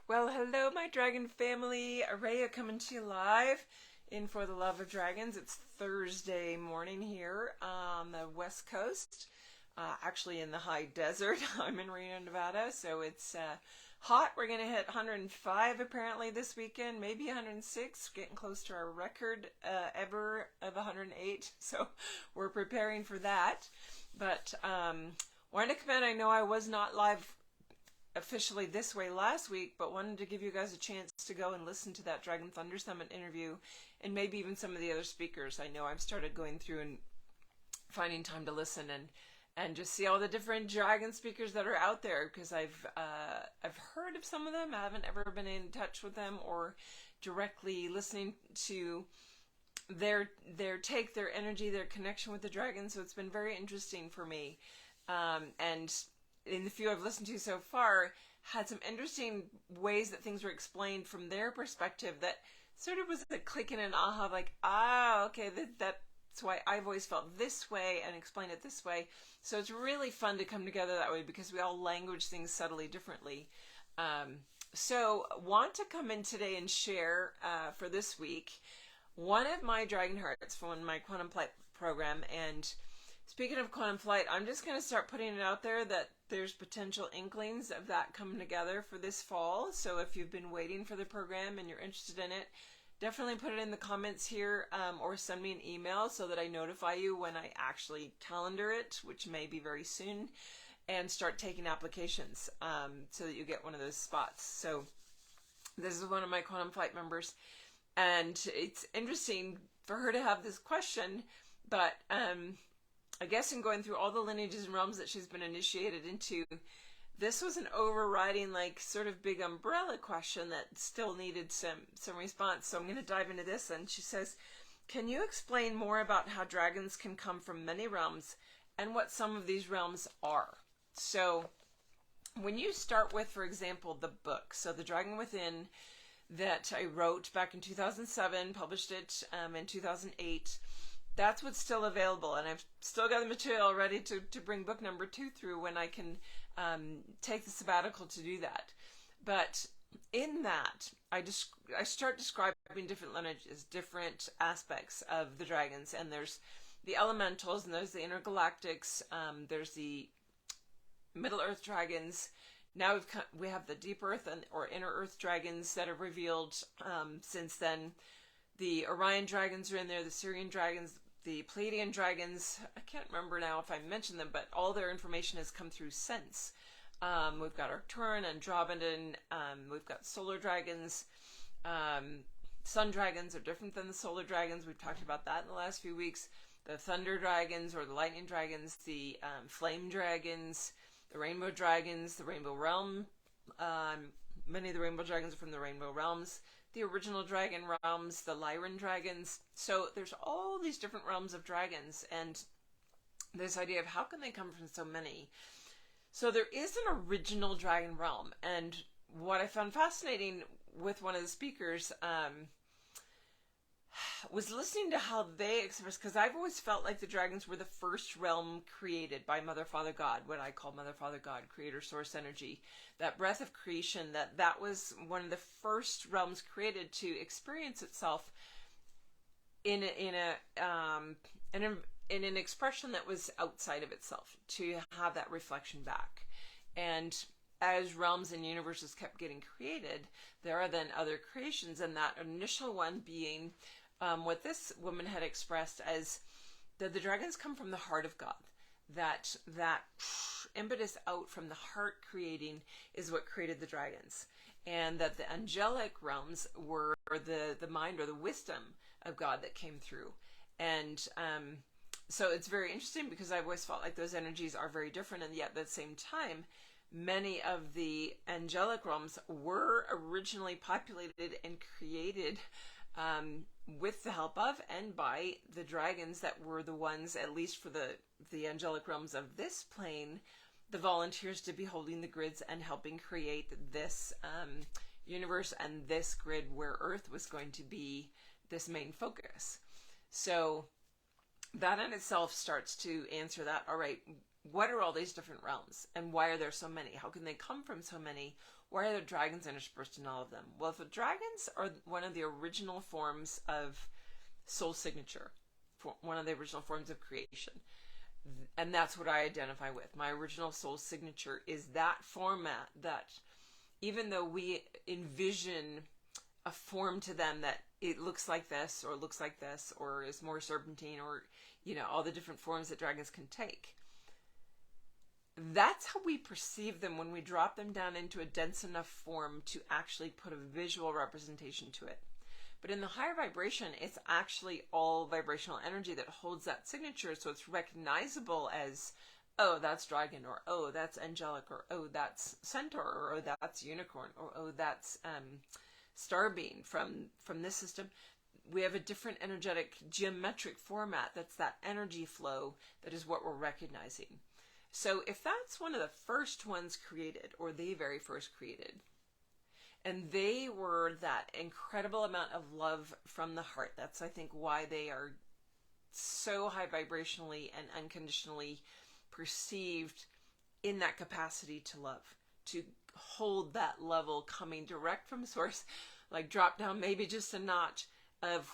Well, hello, my dragon family. Araya coming to you live in For the Love of Dragons. It's Thursday morning here on the West Coast, actually in the high desert. I'm in Reno, Nevada, so it's hot. We're going to hit 105 apparently this weekend, maybe 106, getting close to our record ever of 108. So we're preparing for that. But wanted to come in. I know I was not live officially this way last week, but wanted to give you guys a chance to go and listen to that Dragon Thunder Summit interview and maybe even some of the other speakers. I know I've started going through and finding time to listen and just see all the different dragon speakers that are out there, because I've heard of some of them. I haven't ever been in touch with them or directly listening to their take, their energy, their connection with the dragon. So it's been very interesting for me. And in the few I've listened to so far, had some interesting ways that things were explained from their perspective that sort of was a click and an aha, like, okay, that's why I've always felt this way and explain it this way. So it's really fun to come together that way because we all language things subtly differently. So want to come in today and share for this week one of my Dragon Hearts from my Quantum Flight program. And speaking of Quantum Flight, I'm just going to start putting it out there that there's potential inklings of that coming together for this fall. So if you've been waiting for the program and you're interested in it, definitely put it in the comments here, or send me an email so that I notify you when I actually calendar it, which may be very soon, and start taking applications so that you get one of those spots. So this is one of my Quantum Flight members, and it's interesting for her to have this question, but I guess in going through all the lineages and realms that she's been initiated into, this was an overriding, like, sort of big umbrella question that still needed some response. So I'm going to dive into this. And she says, can you explain more about how dragons can come from many realms and what some of these realms are? So when you start with, for example, the book, so The Dragon Within, that I wrote back in 2007, published it in 2008, that's what's still available, and I've still got the material ready to bring book number 2 through when I can take the sabbatical to do that. But in that, I start describing different lineages, different aspects of the dragons, and there's the elementals, and there's the intergalactics, there's the Middle Earth dragons. Now we have the Deep Earth or Inner Earth dragons that are revealed since then. The Orion dragons are in there, the Syrian dragons, the Pleiadian dragons. I can't remember now if I mentioned them, but all their information has come through since. We've got Arcturus, Andromeda, we've got solar dragons. Sun dragons are different than the solar dragons. We've talked about that in the last few weeks. The thunder dragons or the lightning dragons, the flame dragons, the rainbow dragons, the rainbow realm. Many of the rainbow dragons are from the rainbow realms. The original dragon realms, the Lyran dragons. So there's all these different realms of dragons, and this idea of how can they come from so many. So there is an original dragon realm, and what I found fascinating with one of the speakers was listening to how they expressed, because I've always felt like the dragons were the first realm created by Mother, Father, God, what I call Mother, Father, God, creator, source, energy, that breath of creation, that was one of the first realms created to experience itself in an expression that was outside of itself, to have that reflection back. And as realms and universes kept getting created, there are then other creations, and that initial one being what this woman had expressed as that the dragons come from the heart of God. That impetus out from the heart creating is what created the dragons, and that the angelic realms were the mind or the wisdom of God that came through. And so it's very interesting because I've always felt like those energies are very different, and yet at the same time, many of the angelic realms were originally populated and created with the help of and by the dragons that were the ones, at least for the angelic realms of this plane, the volunteers to be holding the grids and helping create this universe and this grid where Earth was going to be this main focus. So that in itself starts to answer that. All right, what are all these different realms, and why are there so many? How can they come from so many? why are there dragons interspersed in all of them? Well, the dragons are one of the original forms of soul signature, one of the original forms of creation. And that's what I identify with. My original soul signature is that format that, even though we envision a form to them that it looks like this or is more serpentine, or all the different forms that dragons can take, that's how we perceive them when we drop them down into a dense enough form to actually put a visual representation to it. But in the higher vibration, it's actually all vibrational energy that holds that signature, so it's recognizable as, oh, that's dragon, or oh, that's angelic, or oh, that's centaur, or oh, that's unicorn, or oh, that's star being from this system. We have a different energetic geometric format that's that energy flow that is what we're recognizing. So if that's one of the first ones created, or the very first created, and they were that incredible amount of love from the heart, that's, I think, why they are so high vibrationally and unconditionally perceived in that capacity to love, to hold that level coming direct from source, like drop down maybe just a notch of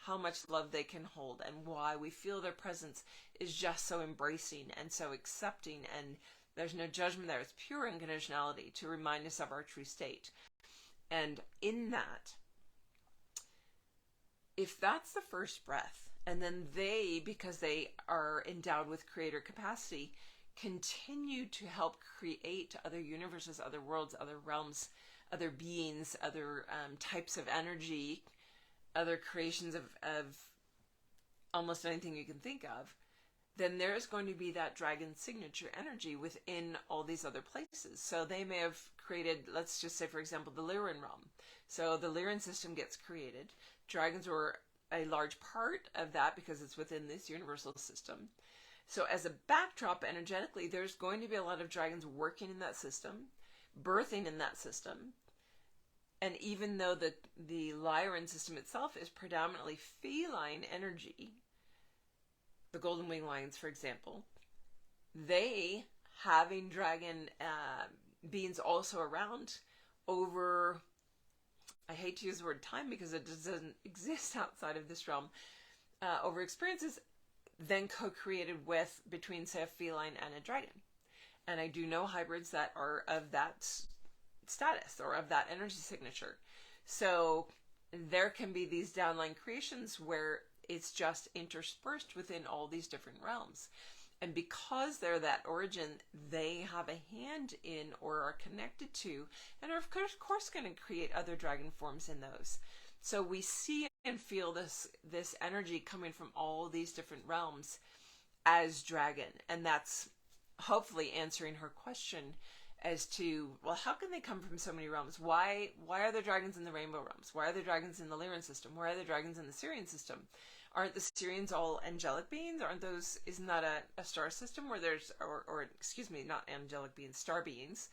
how much love they can hold, and why we feel their presence is just so embracing and so accepting, and there's no judgment there. It's pure unconditionality to remind us of our true state. And in that, if that's the first breath, and then they, because they are endowed with creator capacity, continue to help create other universes, other worlds, other realms, other beings, other types of energy, other creations of almost anything you can think of, then there's going to be that dragon signature energy within all these other places. So they may have created, let's just say, for example, the Lyran realm. So the Lyran system gets created. Dragons were a large part of that because it's within this universal system. So as a backdrop, energetically, there's going to be a lot of dragons working in that system, birthing in that system. And even though the Lyran system itself is predominantly feline energy, the golden wing lions, for example, they, having dragon beings also around over, I hate to use the word time because it doesn't exist outside of this realm, over experiences, then co-created with, between, say, a feline and a dragon. And I do know hybrids that are of that status or of that energy signature. So there can be these downline creations where it's just interspersed within all these different realms. And because they're that origin, they have a hand in or are connected to, and are of course going to create other dragon forms in those. So we see and feel this energy coming from all these different realms as dragon. And that's hopefully answering her question as to, well, how can they come from so many realms? Why are there dragons in the rainbow realms? Why are there dragons in the Lyran system? Why are there dragons in the Syrian system? Aren't the Syrians all angelic beings? Isn't that a star system where there's, or excuse me, not angelic beings, star beings?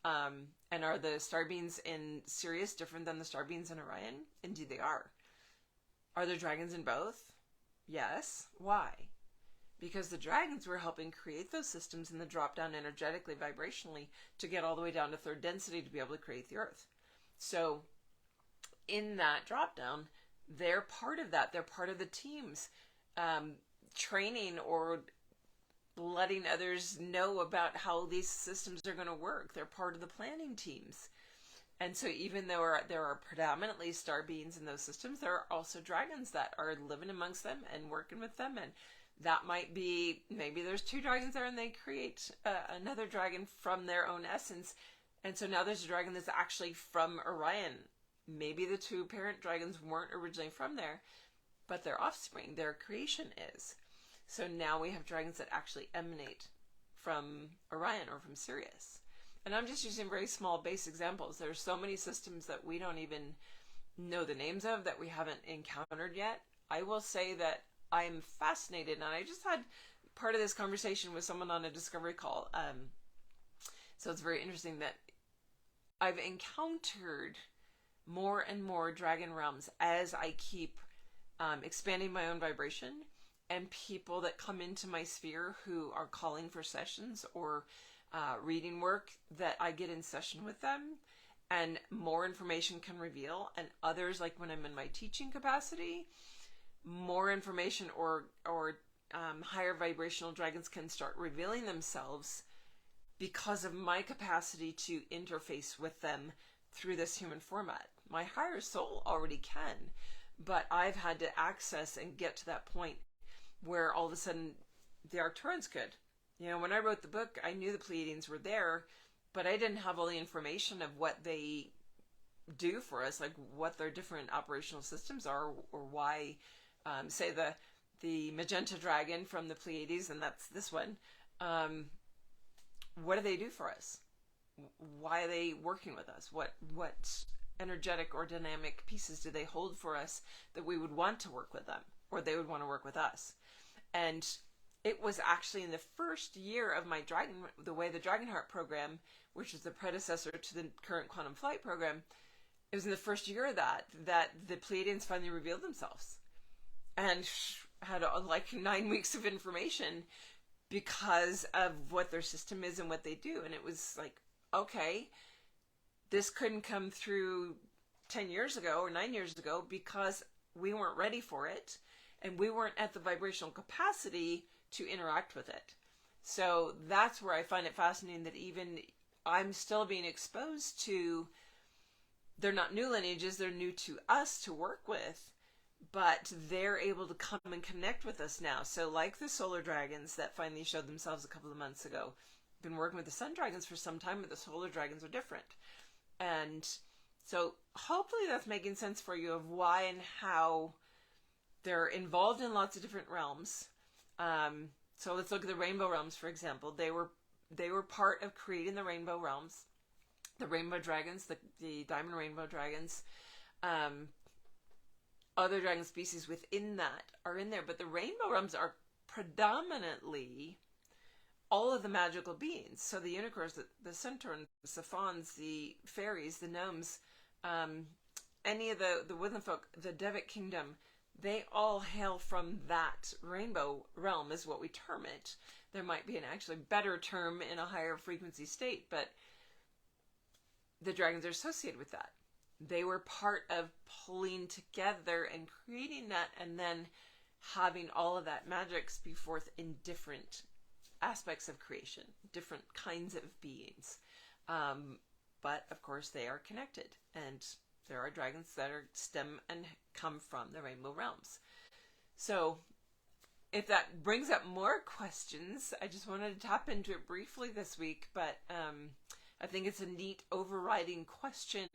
And are the star beings in Sirius different than the star beings in Orion? Indeed they are. Are there dragons in both? Yes. Why? Because the dragons were helping create those systems in the drop down energetically, vibrationally, to get all the way down to third density to be able to create the earth. So in that drop down, they're part of that. They're part of the teams, training or letting others know about how these systems are going to work. They're part of the planning teams. And so even though there are predominantly star beings in those systems, there are also dragons that are living amongst them and working with them. And that might be, maybe there's two dragons there and they create another dragon from their own essence. And so now there's a dragon that's actually from Orion. Maybe the two parent dragons weren't originally from there, but their offspring, their creation is. So now we have dragons that actually emanate from Orion or from Sirius. And I'm just using very small base examples. There's so many systems that we don't even know the names of, that we haven't encountered yet. I will say that I'm fascinated, and I just had part of this conversation with someone on a discovery call. So it's very interesting that I've encountered more and more dragon realms as I keep expanding my own vibration, and people that come into my sphere who are calling for sessions or reading work, that I get in session with them. and more information can reveal, and others, like when I'm in my teaching capacity, more information or higher vibrational dragons can start revealing themselves because of my capacity to interface with them through this human format. My higher soul already can, but I've had to access and get to that point where all of a sudden the Arcturians could. When I wrote the book, I knew the Pleiadians were there, but I didn't have all the information of what they do for us, like what their different operational systems are, or why, say the magenta dragon from the Pleiades, and that's this one. What do they do for us? Why are they working with us? What energetic or dynamic pieces do they hold for us that we would want to work with them, or they would want to work with us? And it was actually in the first year of my the Dragonheart program, which is the predecessor to the current Quantum Flight program. It was in the first year of that the Pleiadians finally revealed themselves and had like 9 weeks of information because of what their system is and what they do. And it was like, okay, this couldn't come through 10 years ago or 9 years ago because we weren't ready for it and we weren't at the vibrational capacity to interact with it. So that's where I find it fascinating that even I'm still being exposed to, they're not new lineages, they're new to us to work with, but they're able to come and connect with us now. So like the solar dragons that finally showed themselves a couple of months ago, been working with the sun dragons for some time, but the solar dragons are different. And so hopefully that's making sense for you of why and how they're involved in lots of different realms. So let's look at the rainbow realms, for example. They were part of creating the rainbow realms, the rainbow dragons, the diamond rainbow dragons. Other dragon species within that are in there, but the rainbow realms are predominantly all of the magical beings. So the unicorns, the centaurs, the fauns, the fairies, the gnomes, any of the woodland folk, the Devic kingdom, they all hail from that rainbow realm is what we term it. There might be an actually better term in a higher frequency state, but the dragons are associated with that. They were part of pulling together and creating that, and then having all of that magic speak forth in different aspects of creation, different kinds of beings. But of course they are connected, and there are dragons that stem and come from the rainbow realms. So if that brings up more questions, I just wanted to tap into it briefly this week, but I think it's a neat overriding question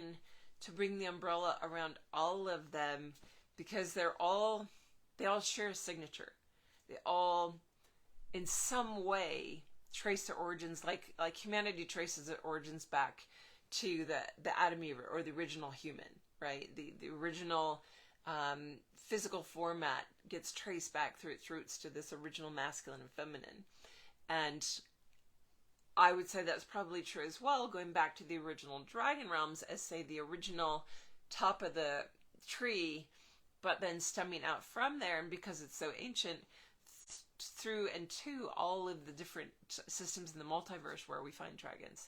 to bring the umbrella around all of them, because they all share a signature. They all, in some way, trace their origins, like humanity traces their origins back to the Adam Eve, or the original human, right? The original physical format gets traced back through its roots to this original masculine and feminine. And I would say that's probably true as well, going back to the original dragon realms as, say, the original top of the tree, but then stemming out from there, and because it's so ancient, through and to all of the different systems in the multiverse where we find dragons.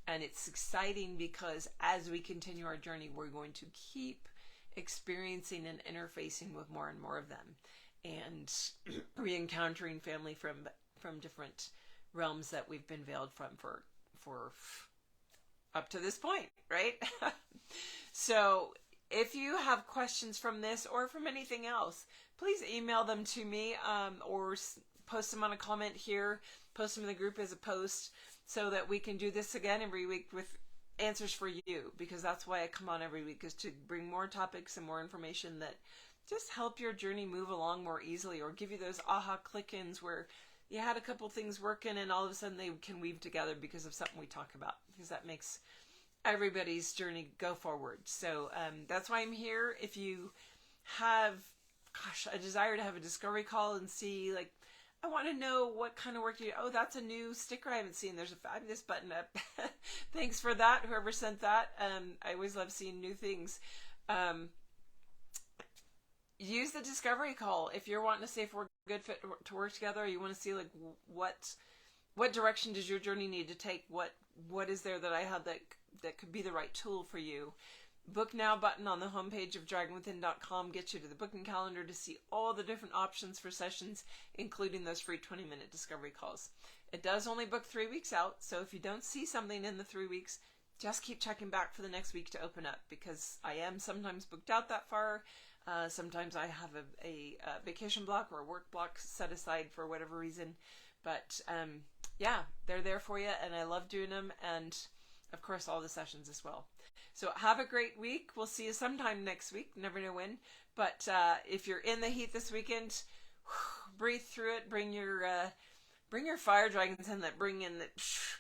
And it's exciting because as we continue our journey, we're going to keep experiencing and interfacing with more and more of them, and re-encountering family from different realms that we've been veiled from for up to this point, right? So if you have questions from this or from anything else, please email them to me, or post them on a comment here, post them in the group as a post, so that we can do this again every week with answers for you, because that's why I come on every week, is to bring more topics and more information that just help your journey move along more easily, or give you those aha click-ins where you had a couple things working and all of a sudden they can weave together because of something we talk about, because that makes everybody's journey go forward. So that's why I'm here. If you have, a desire to have a discovery call and see, like, I want to know what kind of work you do. Oh, that's a new sticker I haven't seen. There's a fabulous button up. Thanks for that, whoever sent that. I always love seeing new things. Use the discovery call if you're wanting to see if we're a good fit to work together, or you want to see, like, what direction does your journey need to take? What is there that I have that that could be the right tool for you. Book Now button on the homepage of dragonwithin.com gets you to the booking calendar to see all the different options for sessions, including those free 20-minute discovery calls. It does only book 3 weeks out, so if you don't see something in the 3 weeks, just keep checking back for the next week to open up, because I am sometimes booked out that far. Sometimes I have a vacation block or a work block set aside for whatever reason. But yeah, they're there for you, and I love doing them, and of course all the sessions as well. So have a great week. We'll see you sometime next week. Never know when. But if you're in the heat this weekend, breathe through it. Bring your fire dragons in that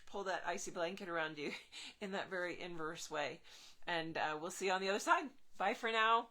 pull that icy blanket around you in that very inverse way. And we'll see you on the other side. Bye for now.